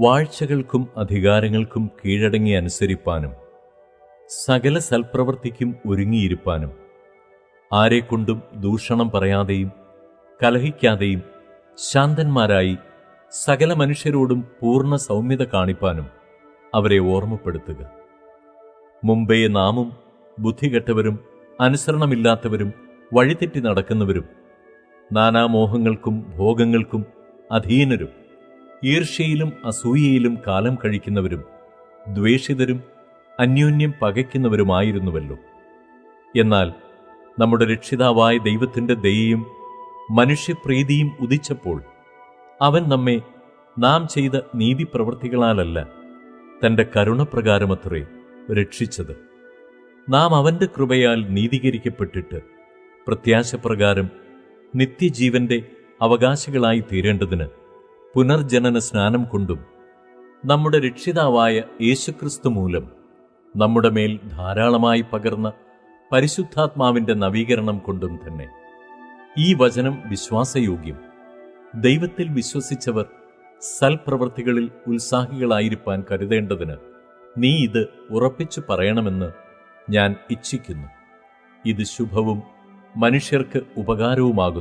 വാഴ്ചകൾക്കും അധികാരങ്ങൾക്കും കീഴടങ്ങി അനുസരിപ്പാനും സകല സൽപ്രവൃത്തിക്കും ഒരുങ്ങിയിരിപ്പാനും ആരെക്കൊണ്ടും ദൂഷണം പറയാതെയും കലഹിക്കാതെയും ശാന്തന്മാരായി സകല മനുഷ്യരോടും പൂർണ്ണ സൗമ്യത കാണിപ്പാനും അവരെ ഓർമ്മപ്പെടുത്തുക. മുമ്പേ നാമും ബുദ്ധികെട്ടവരും അനുസരണമില്ലാത്തവരും വഴിതെറ്റി നടക്കുന്നവരും നാനാമോഹങ്ങൾക്കും ഭോഗങ്ങൾക്കും അധീനരും ഈർഷ്യയിലും അസൂയയിലും കാലം കഴിക്കുന്നവരും ദ്വേഷിതരും അന്യോന്യം പകയ്ക്കുന്നവരുമായിരുന്നുവല്ലോ. എന്നാൽ നമ്മുടെ രക്ഷിതാവായ ദൈവത്തിൻ്റെ ദയയും മനുഷ്യപ്രീതിയും ഉദിച്ചപ്പോൾ അവൻ നമ്മെ നാം ചെയ്ത നീതിപ്രവൃത്തികളാലല്ല തൻ്റെ കരുണപ്രകാരമത്രേ രക്ഷിച്ചത്. നാം അവൻ്റെ കൃപയാൽ നീതീകരിക്കപ്പെട്ടിട്ട് പ്രത്യാശപ്രകാരം നിത്യജീവന്റെ അവകാശികളായി തീരേണ്ടതിന് പുനർജനന സ്നാനം കൊണ്ടും നമ്മുടെ രക്ഷിതാവായ യേശുക്രിസ്തു മൂലം നമ്മുടെ മേൽ ധാരാളമായി പകർന്ന പരിശുദ്ധാത്മാവിൻ്റെ നവീകരണം കൊണ്ടും തന്നെ. ഈ വചനം വിശ്വാസയോഗ്യം. ദൈവത്തിൽ വിശ്വസിച്ചവർ സൽപ്രവൃത്തികളിൽ ഉത്സാഹികളായിരിക്കാൻ കരുതേണ്ടതിന് നീ ഇത് ഉറപ്പിച്ചു പറയണമെന്ന് ഞാൻ ഇച്ഛിക്കുന്നു. ഇത് ശുഭവും മനുഷ്യർക്ക് ഉപകാരവുമാകുന്നു.